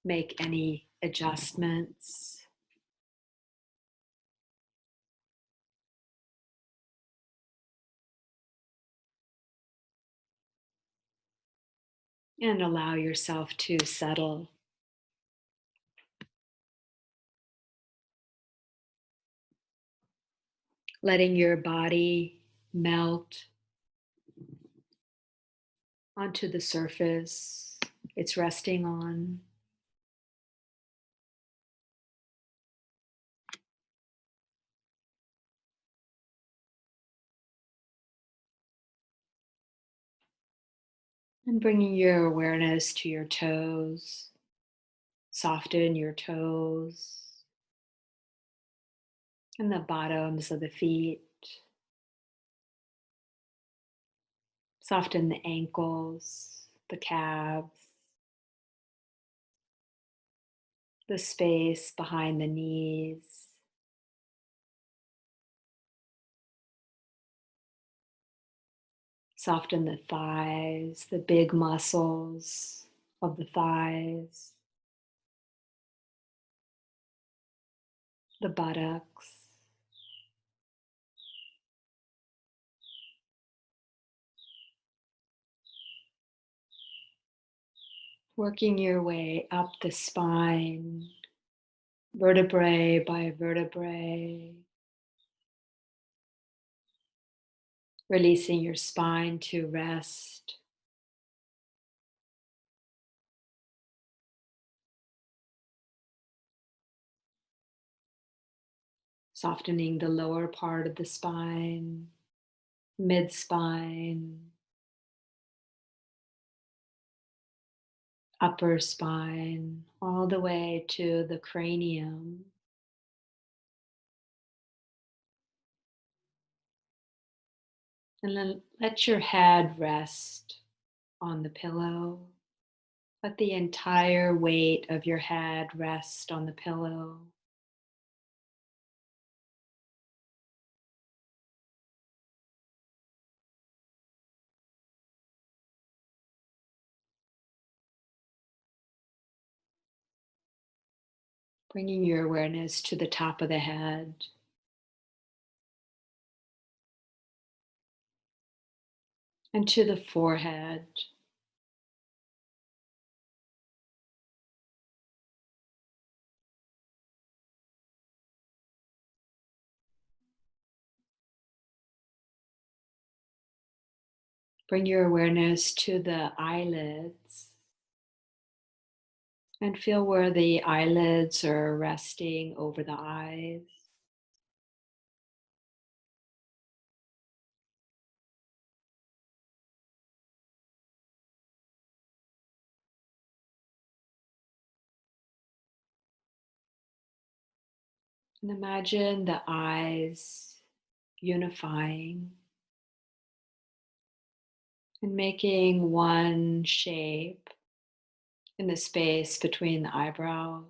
make any adjustments. And allow yourself to settle. Letting your body melt onto the surface it's resting on. And bringing your awareness to your toes. Soften your toes and the bottoms of the feet. Soften the ankles, the calves, the space behind the knees. Soften the thighs, the big muscles of the thighs, the buttocks. Working your way up the spine, vertebrae by vertebrae. Releasing your spine to rest. Softening the lower part of the spine, mid-spine, upper spine, all the way to the cranium. And then let your head rest on the pillow. Let the entire weight of your head rest on the pillow. Bringing your awareness to the top of the head. And to the forehead. Bring your awareness to the eyelids and feel where the eyelids are resting over the eyes. And imagine the eyes unifying and making one shape in the space between the eyebrows.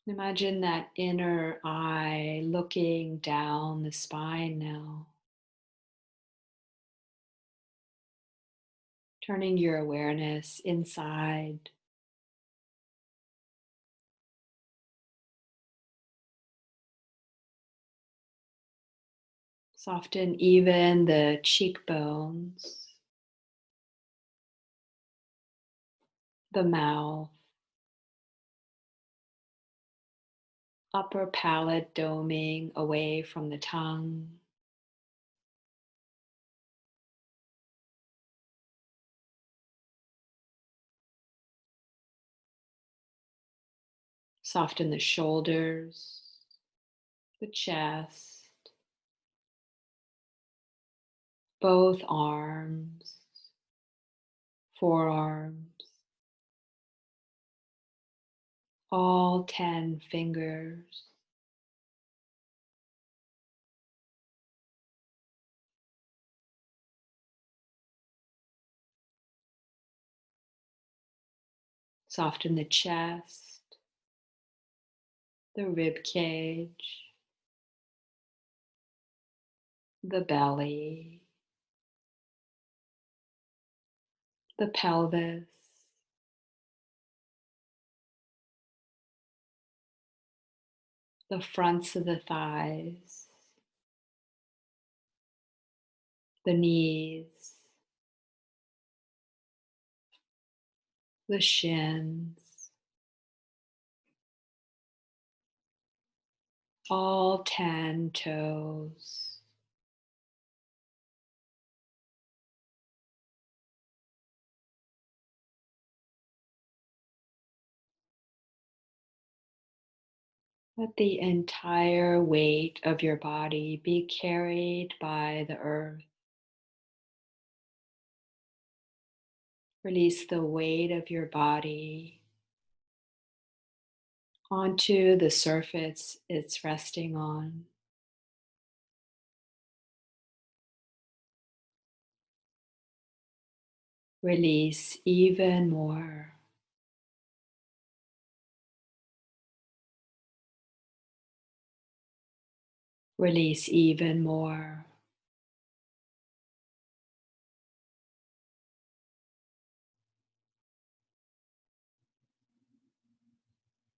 Imagine that inner eye looking down the spine now, turning your awareness inside. Soften even the cheekbones, the mouth, upper palate doming away from the tongue. Soften the shoulders, the chest, both arms, forearms, all 10 fingers. Soften the chest, the rib cage, the belly, the pelvis, the fronts of the thighs, the knees, the shins, all 10 toes. Let the entire weight of your body be carried by the earth. Release the weight of your body onto the surface it's resting on. Release even more. Release even more.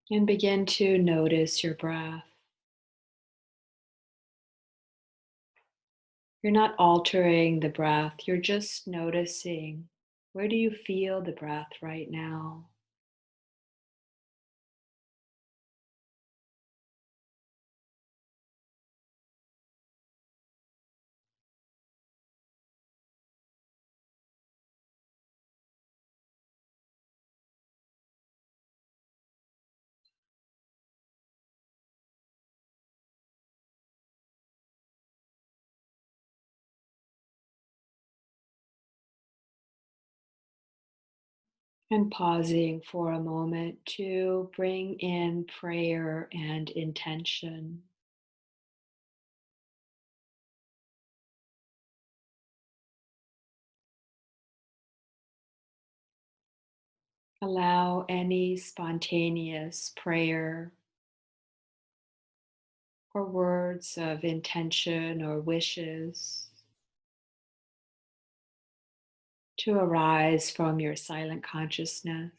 And begin to notice your breath. You're not altering the breath, you're just noticing, where do you feel the breath right now? And pausing for a moment to bring in prayer and intention. Allow any spontaneous prayer or words of intention or wishes to arise from your silent consciousness.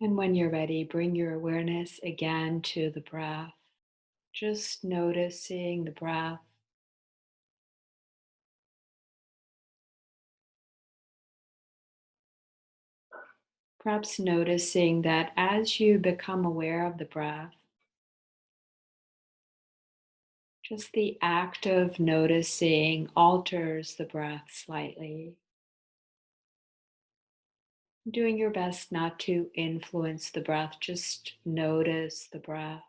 And when you're ready, bring your awareness again to the breath, just noticing the breath. Perhaps noticing that as you become aware of the breath, just the act of noticing alters the breath slightly. Doing your best not to influence the breath, just notice the breath.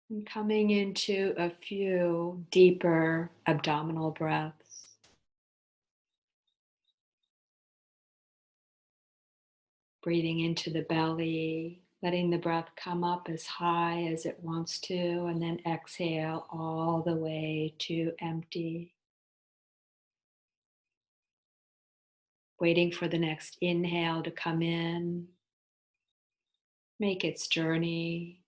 And coming into a few deeper abdominal breaths. Breathing into the belly, letting the breath come up as high as it wants to, and then exhale all the way to empty. Waiting for the next inhale to come in, make its journey,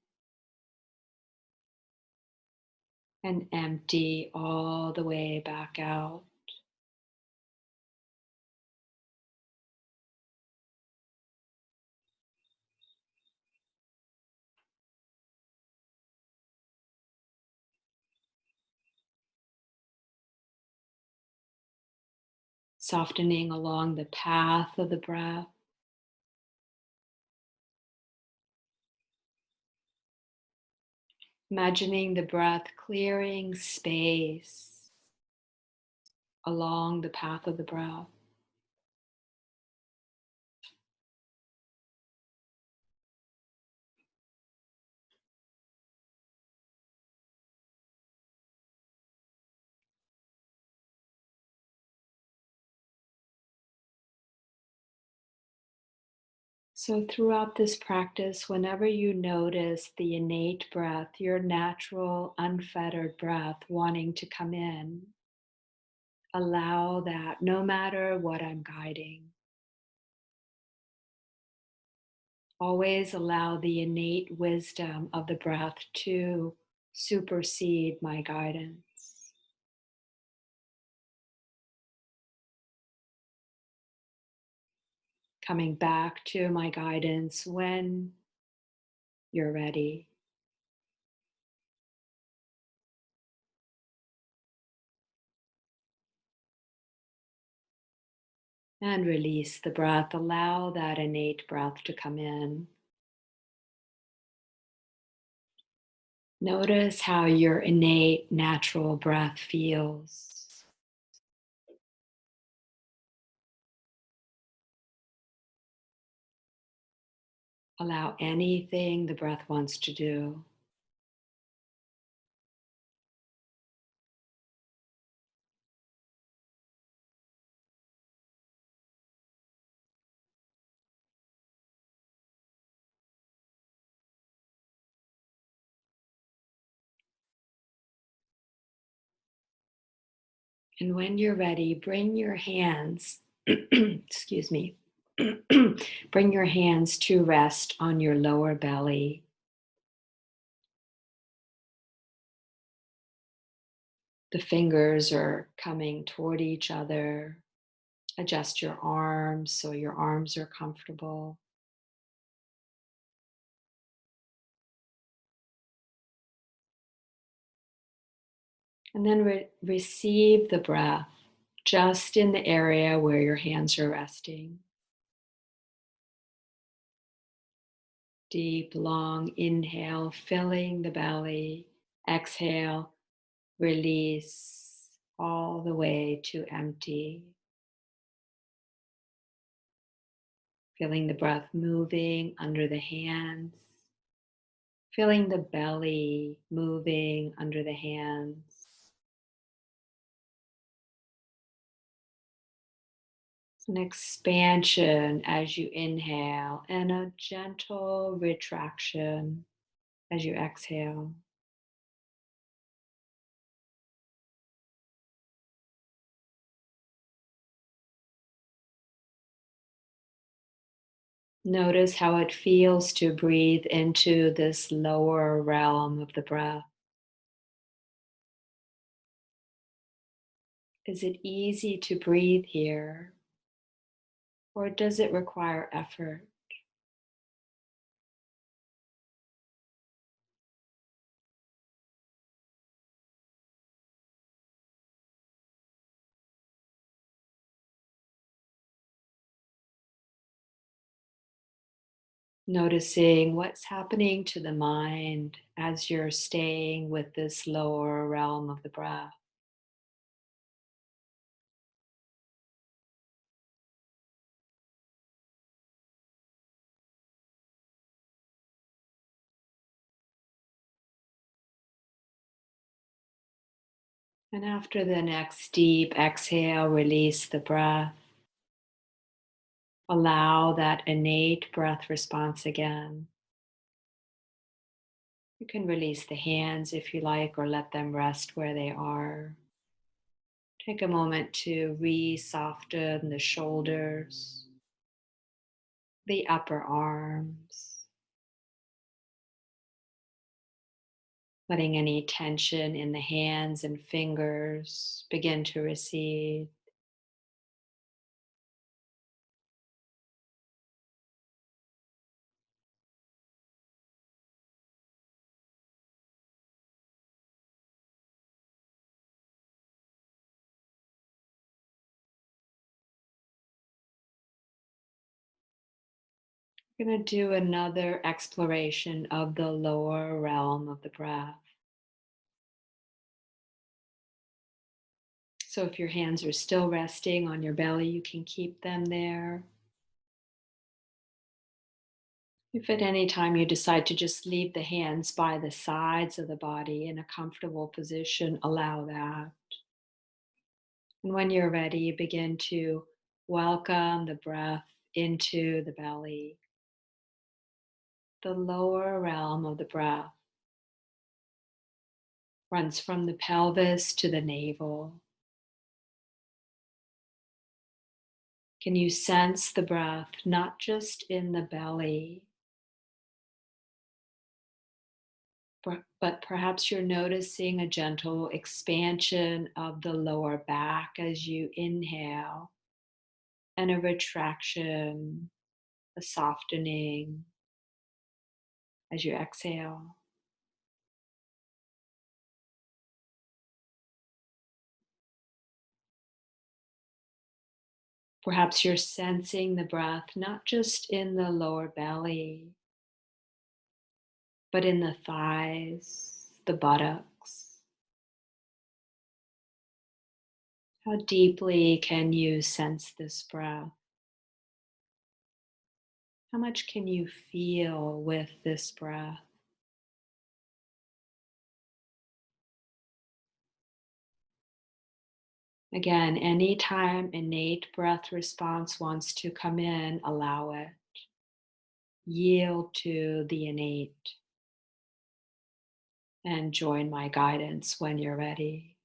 and empty all the way back out. Softening along the path of the breath. Imagining the breath clearing space along the path of the breath. So, throughout this practice, whenever you notice the innate breath, your natural, unfettered breath wanting to come in, allow that no matter what I'm guiding. Always allow the innate wisdom of the breath to supersede my guidance. Coming back to my guidance when you're ready. And release the breath. Allow that innate breath to come in. Notice how your innate natural breath feels. Allow anything the breath wants to do. And when you're ready, bring your hands, excuse me, bring your hands to rest on your lower belly. The fingers are coming toward each other. Adjust your arms so your arms are comfortable. And then receive the breath just in the area where your hands are resting. Deep, long inhale, filling the belly. Exhale, release all the way to empty. Feeling the breath moving under the hands. Feeling the belly moving under the hands. An expansion as you inhale and a gentle retraction as you exhale. Notice how it feels to breathe into this lower realm of the breath. Is it easy to breathe here, or does it require effort? Noticing what's happening to the mind as you're staying with this lower realm of the breath. And after the next deep exhale, release the breath. Allow that innate breath response again. You can release the hands if you like, or let them rest where they are. Take a moment to re-soften the shoulders, the upper arms, letting any tension in the hands and fingers begin to recede. We're going to do another exploration of the lower realm of the breath. So if your hands are still resting on your belly, you can keep them there. If at any time you decide to just leave the hands by the sides of the body in a comfortable position, allow that. And when you're ready, begin to welcome the breath into the belly. The lower realm of the breath runs from the pelvis to the navel. Can you sense the breath not just in the belly, but perhaps you're noticing a gentle expansion of the lower back as you inhale and a retraction, a softening as you exhale. Perhaps you're sensing the breath not just in the lower belly, but in the thighs, the buttocks. How deeply can you sense this breath? How much can you feel with this breath? Again, anytime innate breath response wants to come in, allow it. Yield to the innate and join my guidance when you're ready.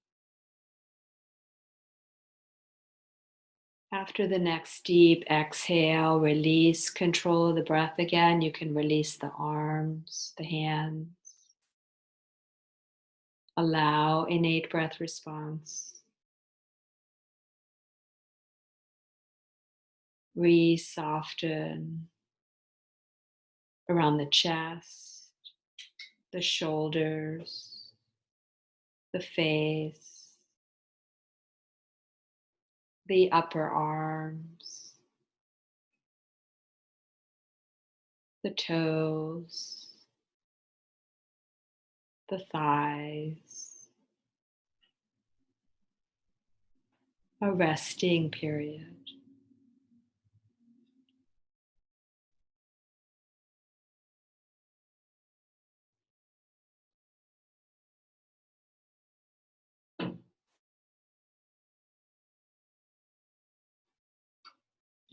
After the next deep exhale, release control of the breath again. You can release the arms, the hands. Allow innate breath response. Re-soften around the chest, the shoulders, the face, the upper arms, the toes, the thighs, a resting period.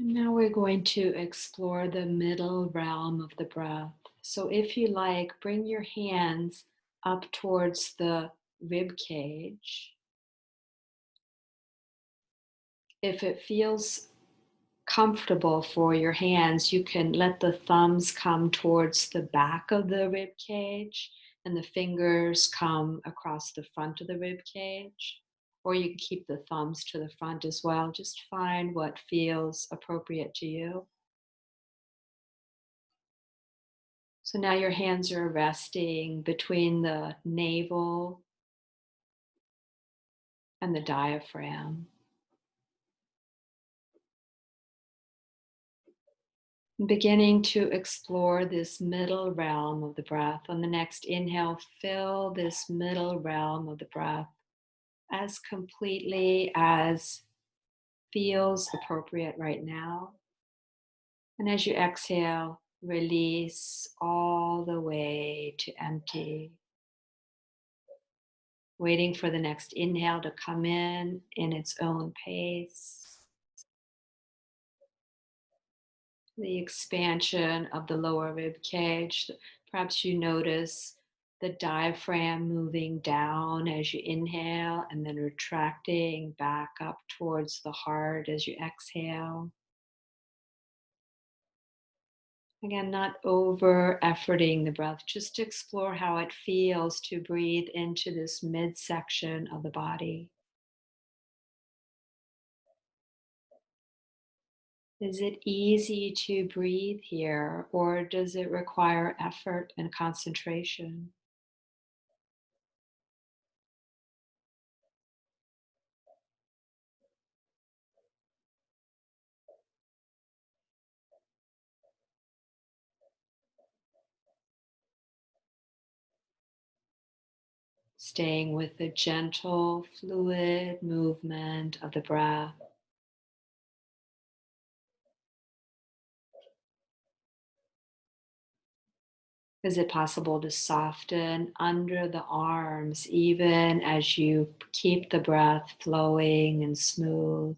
And now we're going to explore the middle realm of the breath. So if you like, bring your hands up towards the rib cage. If it feels comfortable for your hands, you can let the thumbs come towards the back of the rib cage and the fingers come across the front of the rib cage. Or you can keep the thumbs to the front as well. Just find what feels appropriate to you. So now your hands are resting between the navel and the diaphragm. Beginning to explore this middle realm of the breath. On the next inhale, fill this middle realm of the breath as completely as feels appropriate right now. And as you exhale, release all the way to empty. Waiting for the next inhale to come in its own pace. The expansion of the lower rib cage. Perhaps you notice the diaphragm moving down as you inhale and then retracting back up towards the heart as you exhale. Again, not over efforting the breath, just explore how it feels to breathe into this midsection of the body. Is it easy to breathe here, or does it require effort and concentration? Staying with the gentle, fluid movement of the breath. Is it possible to soften under the arms even as you keep the breath flowing and smooth?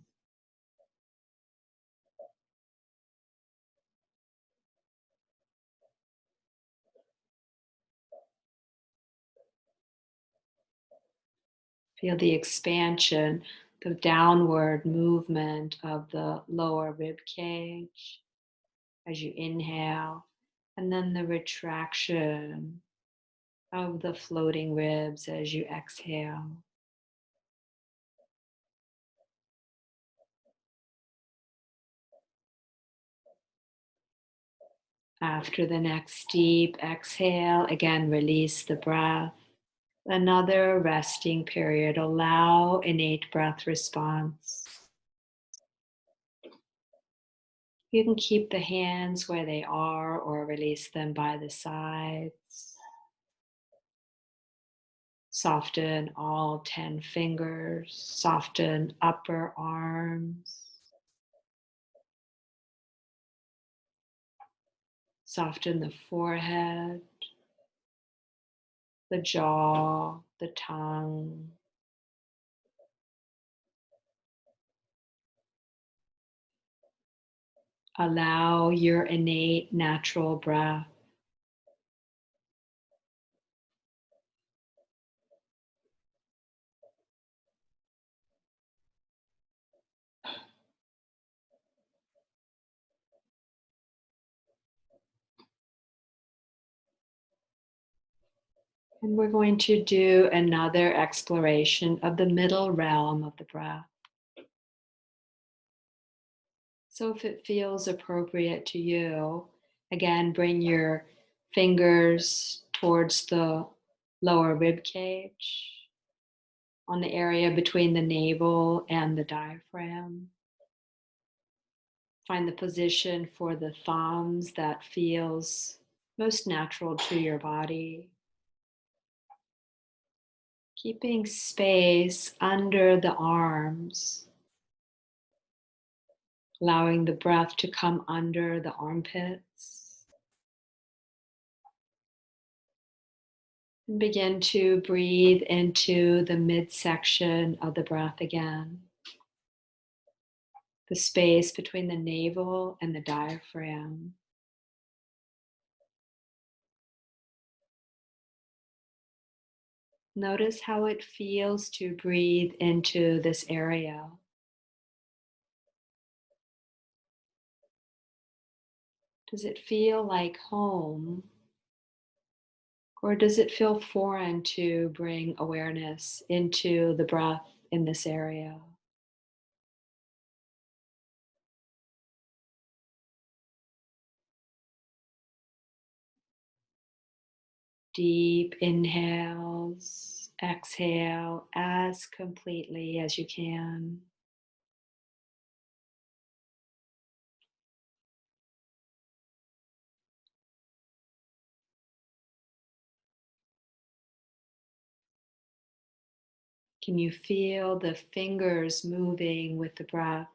Feel the expansion, the downward movement of the lower rib cage as you inhale, and then the retraction of the floating ribs as you exhale. After the next deep exhale, again, release the breath. Another resting period. Allow innate breath response. You can keep the hands where they are or release them by the sides. Soften all 10 fingers. Soften upper arms. Soften the forehead, the jaw, the tongue. Allow your innate natural breath and we're going to do another exploration of the middle realm of the breath. So if it feels appropriate to you, again, bring your fingers towards the lower rib cage on the area between the navel and the diaphragm. Find the position for the thumbs that feels most natural to your body. Keeping space under the arms, allowing the breath to come under the armpits. And begin to breathe into the midsection of the breath again, the space between the navel and the diaphragm. Notice how it feels to breathe into this area. Does it feel like home? Or does it feel foreign to bring awareness into the breath in this area? Deep inhales, exhale as completely as you can. Can you feel the fingers moving with the breath,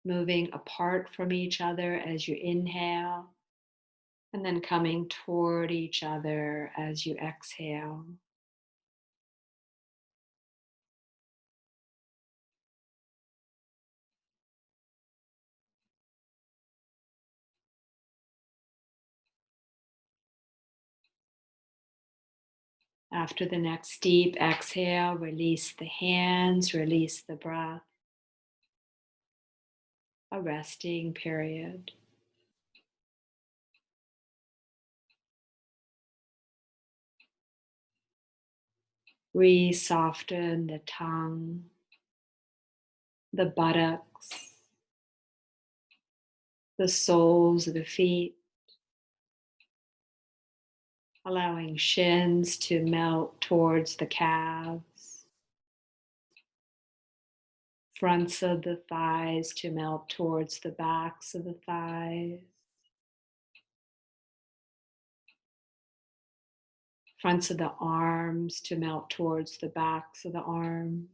moving apart from each other as you inhale, and then coming toward each other as you exhale? After the next deep exhale, release the hands, release the breath. A resting period. Re-soften the tongue, the buttocks, the soles of the feet, allowing shins to melt towards the calves, fronts of the thighs to melt towards the backs of the thighs, fronts of the arms to melt towards the backs of the arms.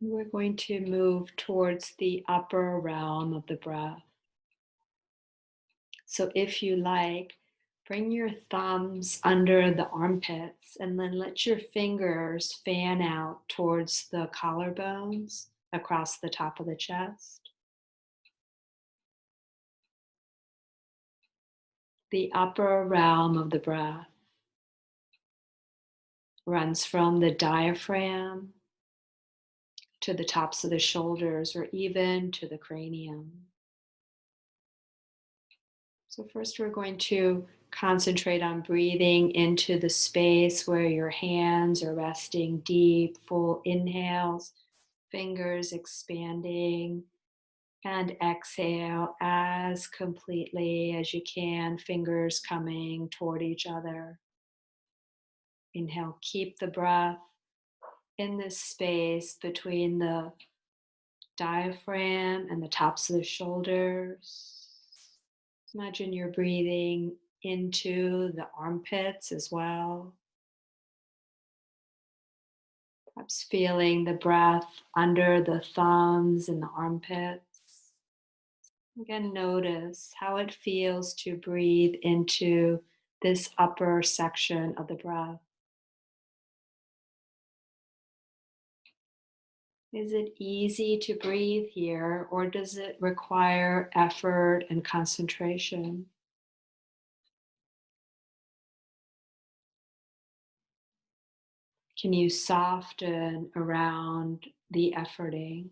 We're going to move towards the upper realm of the breath. So if you like, bring your thumbs under the armpits and then let your fingers fan out towards the collarbones across the top of the chest. The upper realm of the breath runs from the diaphragm to the tops of the shoulders or even to the cranium. So, first, we're going to concentrate on breathing into the space where your hands are resting deep, full inhales, fingers expanding, and exhale as completely as you can, fingers coming toward each other. Inhale, keep the breath in this space between the diaphragm and the tops of the shoulders. Imagine you're breathing into the armpits as well. Perhaps feeling the breath under the thumbs and the armpits. Again, notice how it feels to breathe into this upper section of the breath. Is it easy to breathe here, or does it require effort and concentration? Can you soften around the efforting?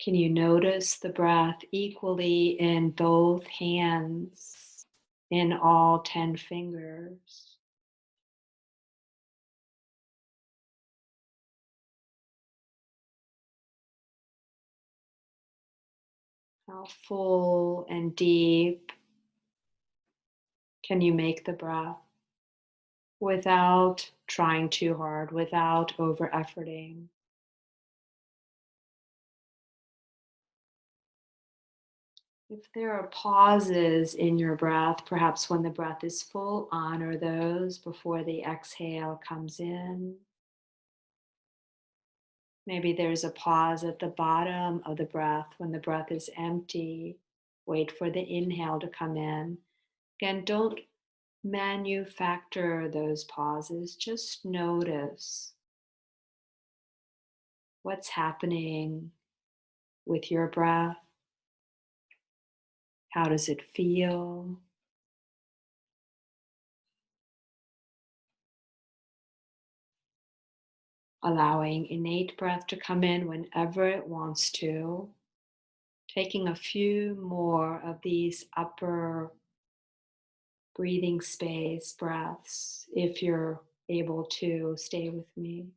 Can you notice the breath equally in both hands, in all 10 fingers? How full and deep can you make the breath without trying too hard, without over efforting? If there are pauses in your breath, perhaps when the breath is full, honor those before the exhale comes in. Maybe there's a pause at the bottom of the breath when the breath is empty. Wait for the inhale to come in. Again, don't manufacture those pauses, just notice what's happening with your breath. How does it feel? Allowing innate breath to come in whenever it wants to. Taking a few more of these upper breathing space breaths if you're able to stay with me.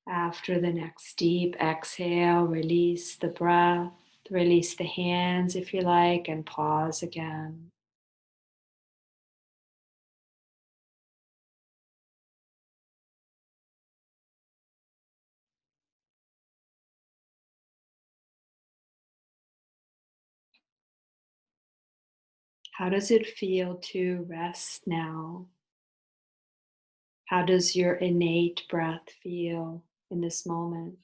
After the next deep exhale, release the breath, release the hands if you like, and pause again. How does it feel to rest now? How does your innate breath feel in this moment?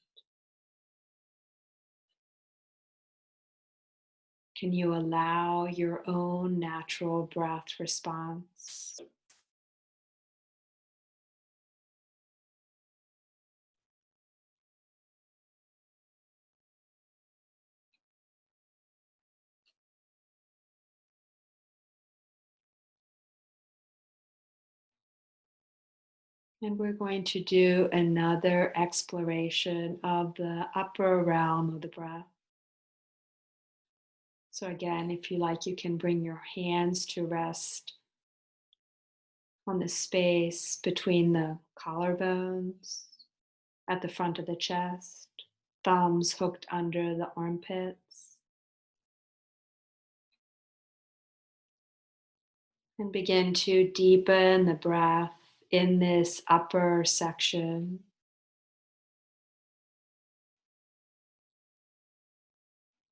Can you allow your own natural breath response? And we're going to do another exploration of the upper realm of the breath. So, again, if you like, you can bring your hands to rest on the space between the collarbones at the front of the chest, thumbs hooked under the armpits, and begin to deepen the breath in this upper section.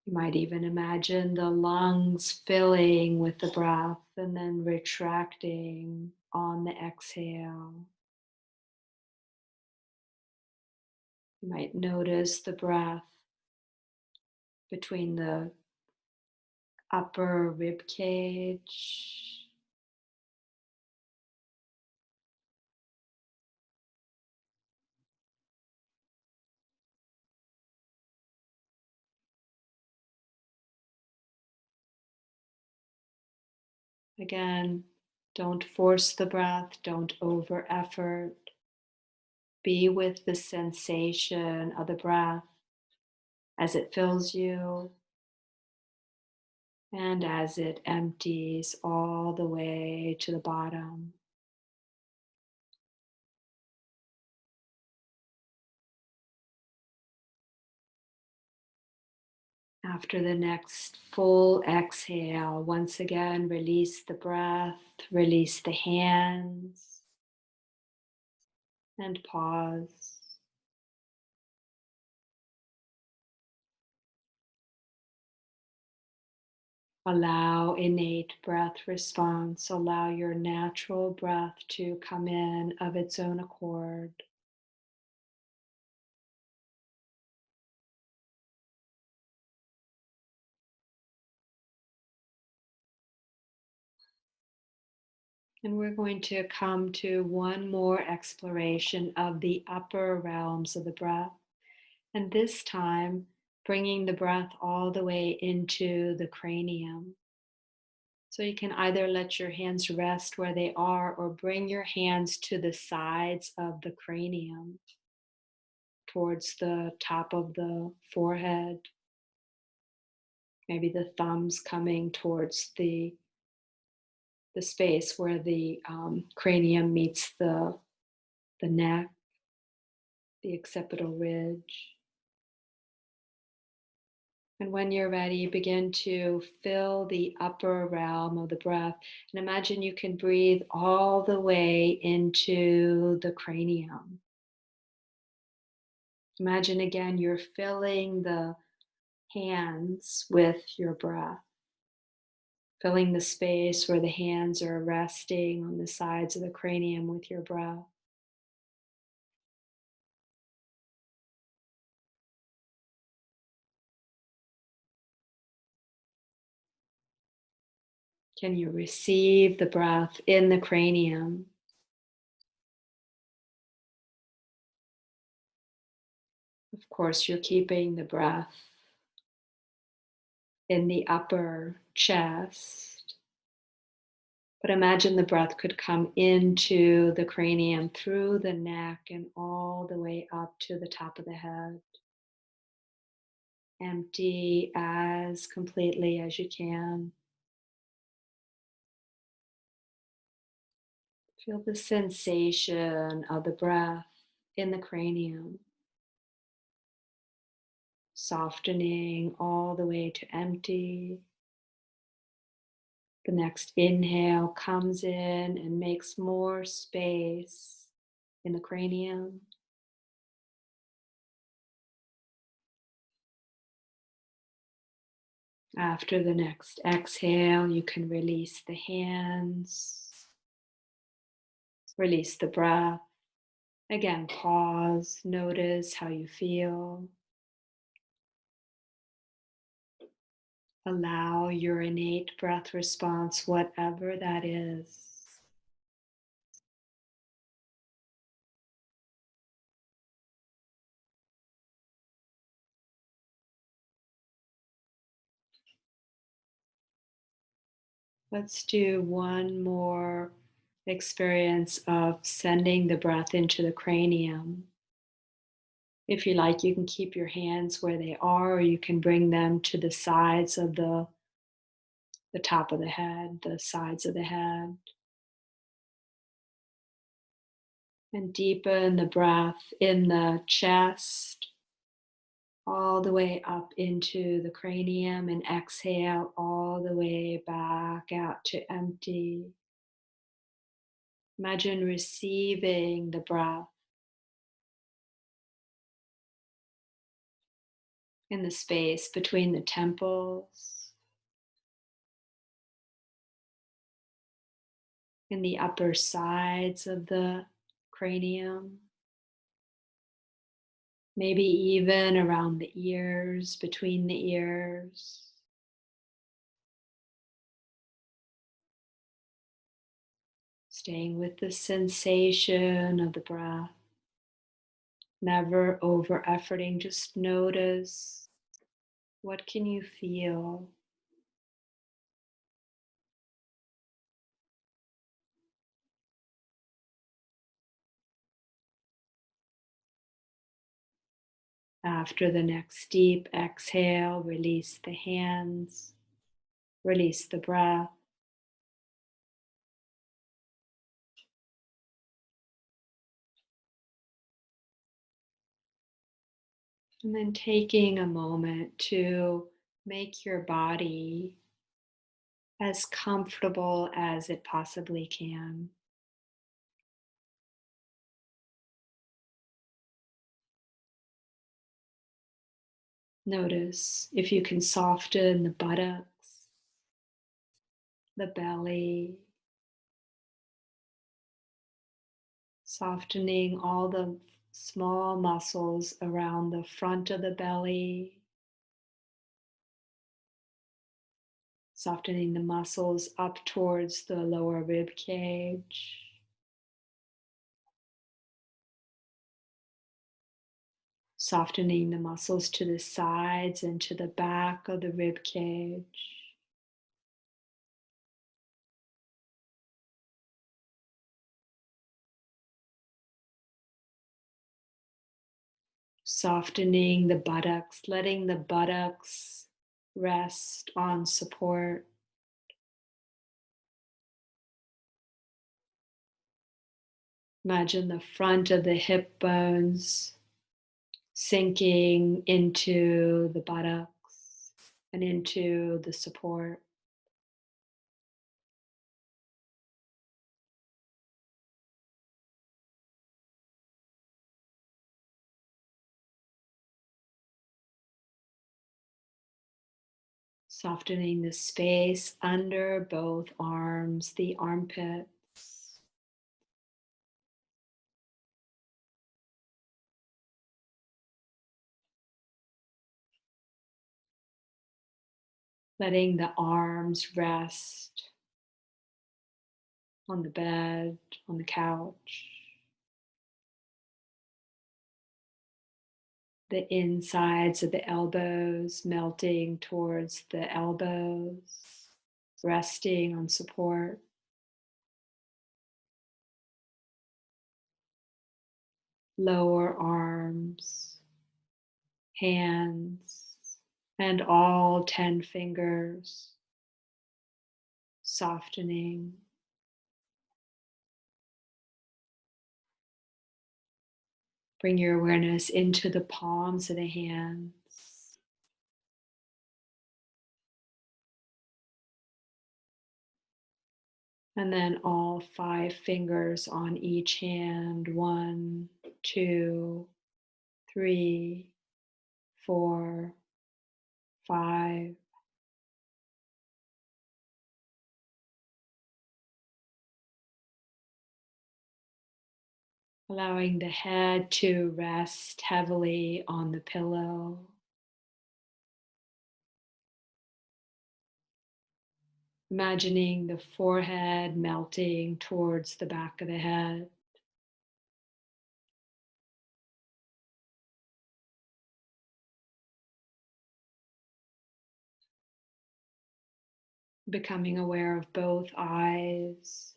You might even imagine the lungs filling with the breath and then retracting on the exhale. You might notice the breath between the upper rib cage. Again, don't force the breath, don't over effort. Be with the sensation of the breath as it fills you and as it empties all the way to the bottom. After the next full exhale, once again, release the breath, release the hands, and pause. Allow innate breath response. Allow your natural breath to come in of its own accord. And we're going to come to one more exploration of the upper realms of the breath. And this time, bringing the breath all the way into the cranium. So you can either let your hands rest where they are or bring your hands to the sides of the cranium, towards the top of the forehead. Maybe the thumbs coming towards the space where the cranium meets the neck, the occipital ridge. And when you're ready, begin to fill the upper realm of the breath. And imagine you can breathe all the way into the cranium. Imagine again you're filling the hands with your breath, filling the space where the hands are resting on the sides of the cranium with your breath. Can you receive the breath in the cranium? Of course, you're keeping the breath in the upper chest. But imagine the breath could come into the cranium, through the neck, and all the way up to the top of the head. Empty as completely as you can. Feel the sensation of the breath in the cranium, softening all the way to empty. The next inhale comes in and makes more space in the cranium. After the next exhale, you can release the hands, release the breath. Again, pause, notice how you feel. Allow your innate breath response, whatever that is. Let's do one more experience of sending the breath into the cranium. If you like, you can keep your hands where they are, or you can bring them to the sides of the top of the head, the sides of the head. And deepen the breath in the chest, all the way up into the cranium, and exhale all the way back out to empty. Imagine receiving the breath in the space between the temples, in the upper sides of the cranium. maybe even around the ears, between the ears. Staying with the sensation of the breath, never over efforting, just notice what can you feel. After the next deep exhale, release the hands, release the breath. And then taking a moment to make your body as comfortable as it possibly can. Notice if you can soften the buttocks, the belly, softening all the small muscles around the front of the belly, softening the muscles up towards the lower rib cage, softening the muscles to the sides and to the back of the rib cage. Softening the buttocks, letting the buttocks rest on support. Imagine the front of the hip bones sinking into the buttocks and into the support. Softening the space under both arms, the armpits. Letting the arms rest on the bed, on the couch. The insides of the elbows melting towards the elbows, resting on support. Lower arms, hands, and all 10 fingers softening. Bring your awareness into the palms of the hands. And then all 5 fingers on each hand. 1, 2, 3, 4, 5. Allowing the head to rest heavily on the pillow. Imagining the forehead melting towards the back of the head. Becoming aware of both eyes.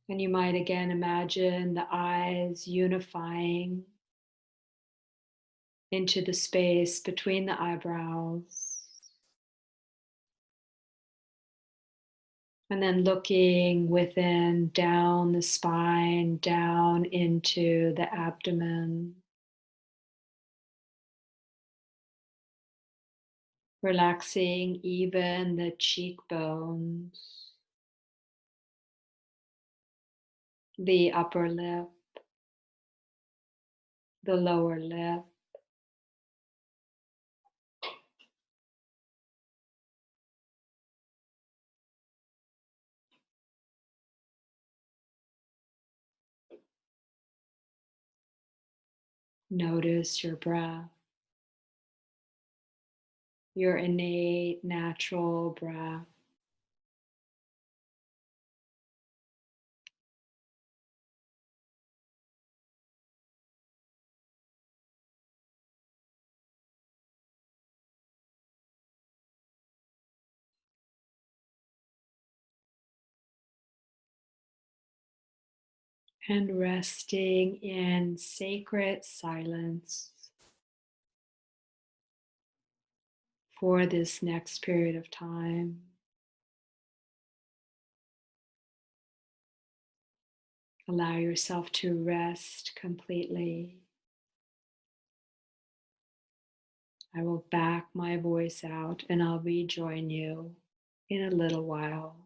And you might again imagine the eyes unifying into the space between the eyebrows. And then looking within, down the spine, down into the abdomen. Relaxing even the cheekbones, the upper lip, the lower lip. Notice your breath, your innate natural breath. And resting in sacred silence for this next period of time. Allow yourself to rest completely. I will back my voice out and I'll rejoin you in a little while.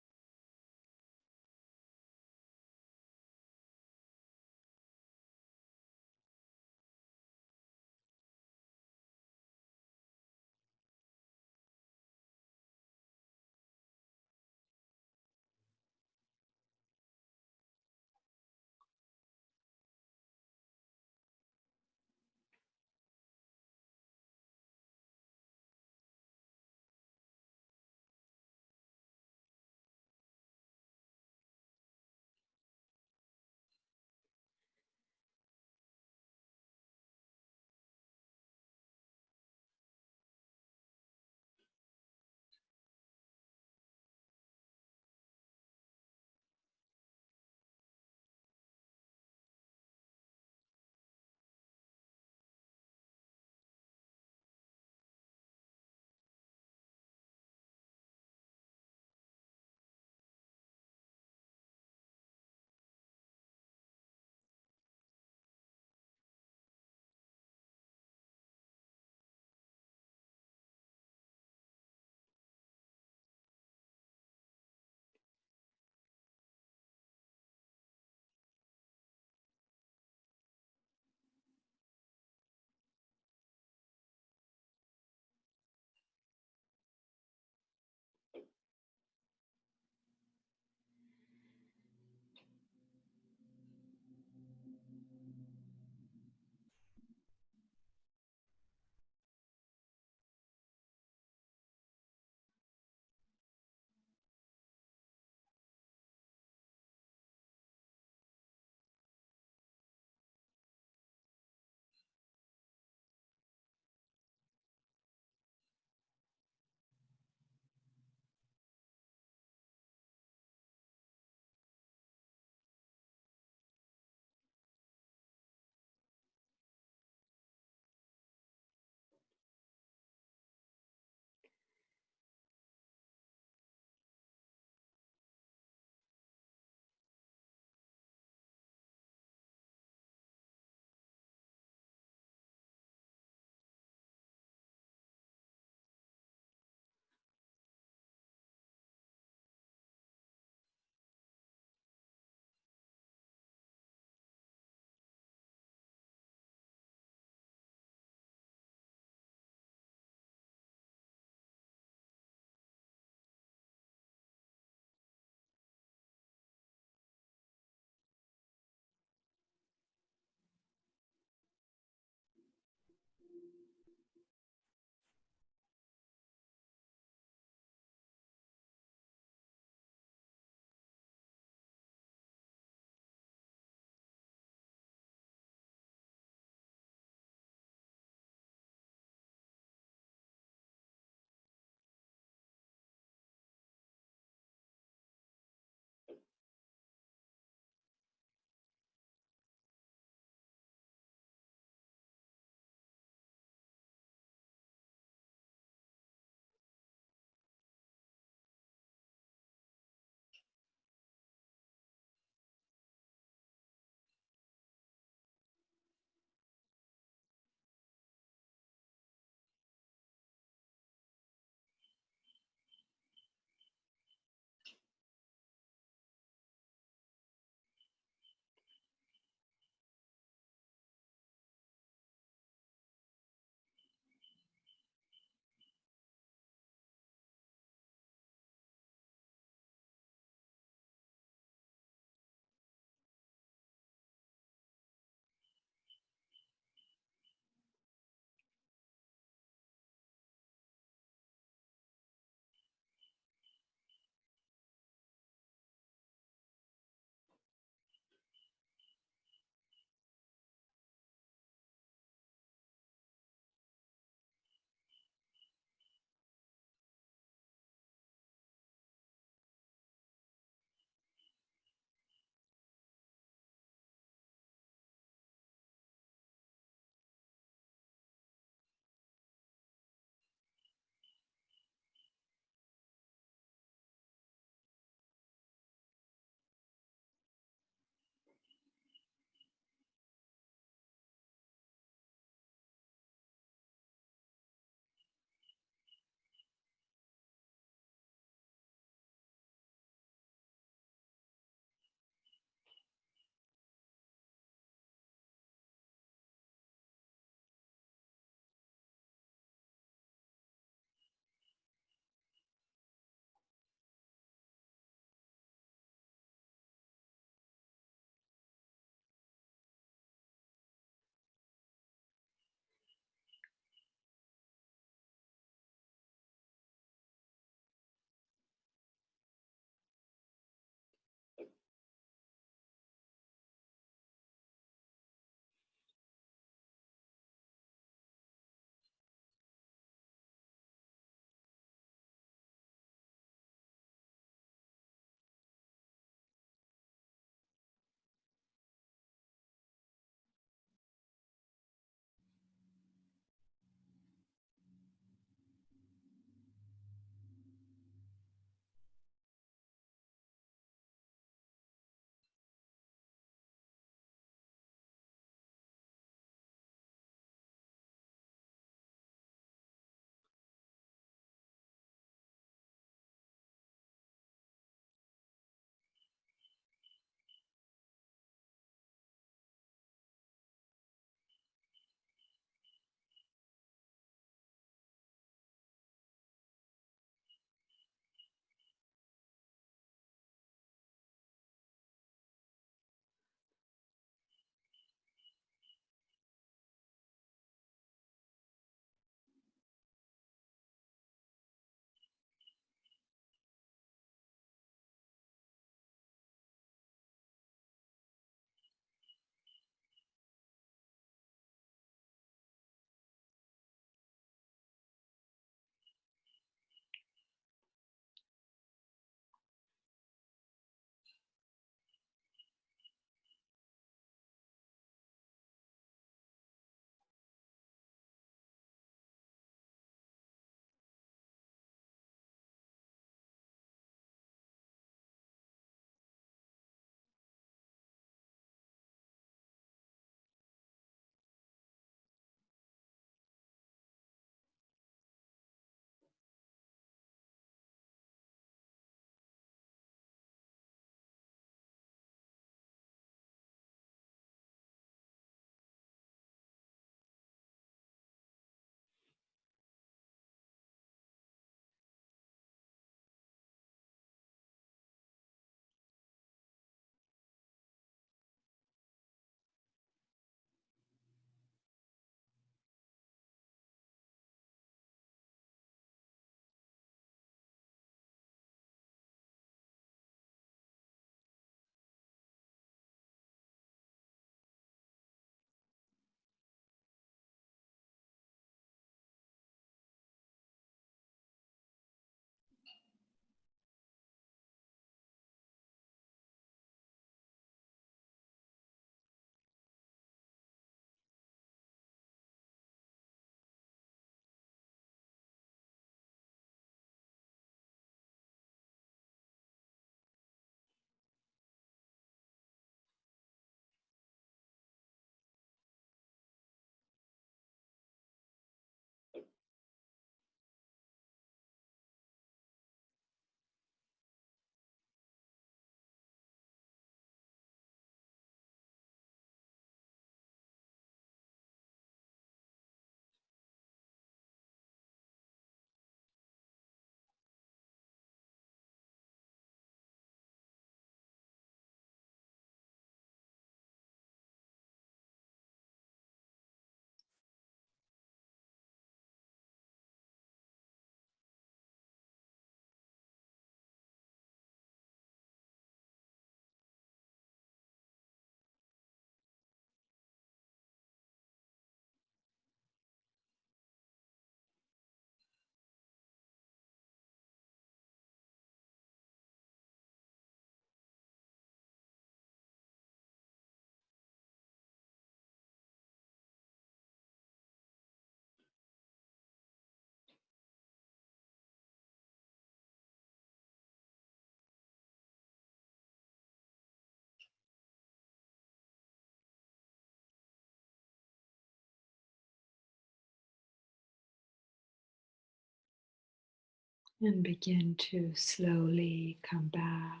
And begin to slowly come back.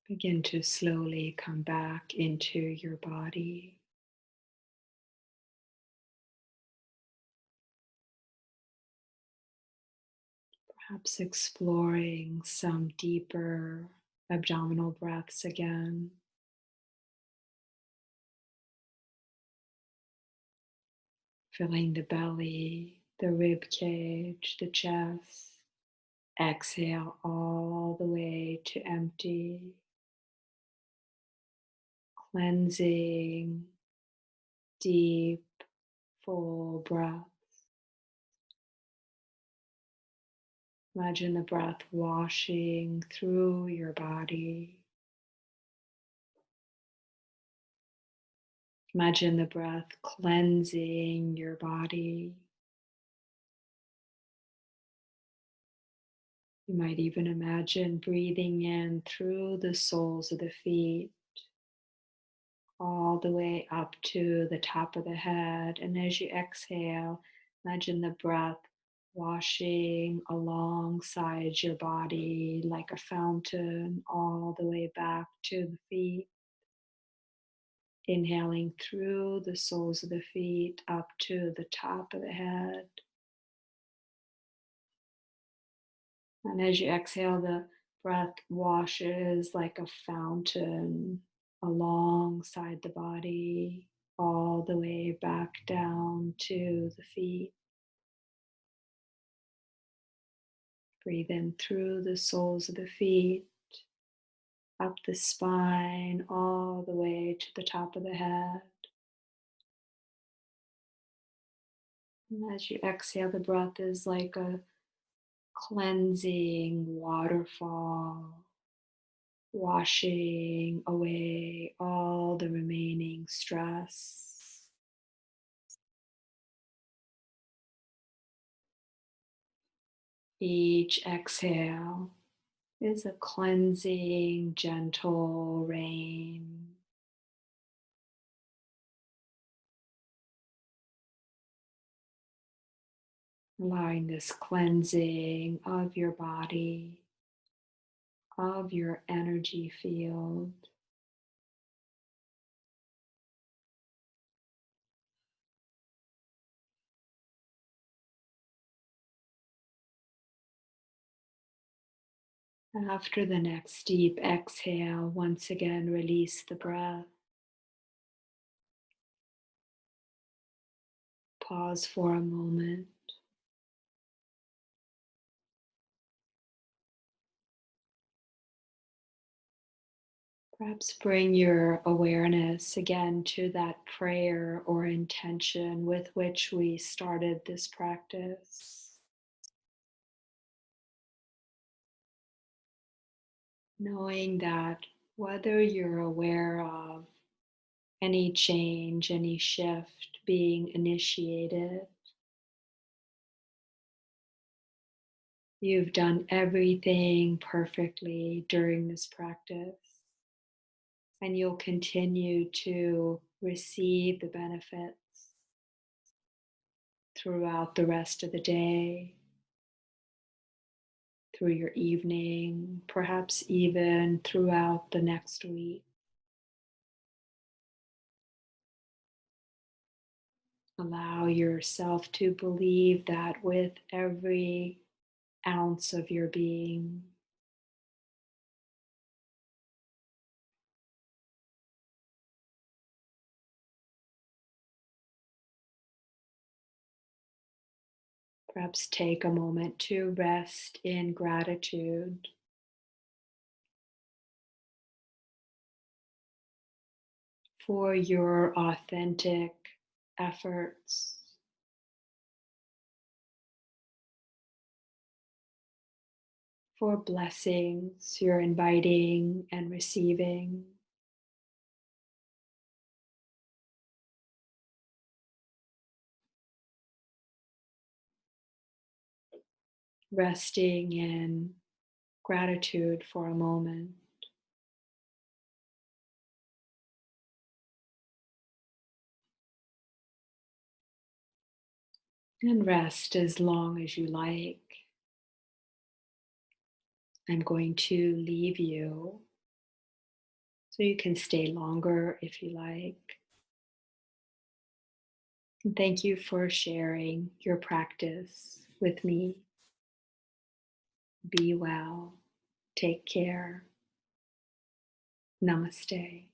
Begin to slowly come back into your body. Perhaps exploring some deeper abdominal breaths again. Filling the belly, the rib cage, the chest. Exhale all the way to empty. Cleansing, deep, full breath. Imagine the breath washing through your body. Imagine the breath cleansing your body. You might even imagine breathing in through the soles of the feet, all the way up to the top of the head. And as you exhale, imagine the breath washing alongside your body like a fountain, all the way back to the feet. Inhaling through the soles of the feet up to the top of the head. And as you exhale, the breath washes like a fountain alongside the body, all the way back down to the feet. Breathe in through the soles of the feet, up the spine, all the way to the top of the head. And as you exhale, the breath is like a cleansing waterfall, washing away all the remaining stress. Each exhale is a cleansing, gentle rain. Allowing this cleansing of your body, of your energy field. After the next deep exhale, once again release the breath. Pause for a moment. Perhaps bring your awareness again to that prayer or intention with which we started this practice. Knowing that whether you're aware of any change, any shift being initiated, you've done everything perfectly during this practice, and you'll continue to receive the benefits throughout the rest of the day, through your evening, perhaps even throughout the next week. Allow yourself to believe that with every ounce of your being. Perhaps take a moment to rest in gratitude for your authentic efforts, for blessings you're inviting and receiving. Resting in gratitude for a moment. And rest as long as you like. I'm going to leave you so you can stay longer if you like. And thank you for sharing your practice with me. Be well. Take care. Namaste.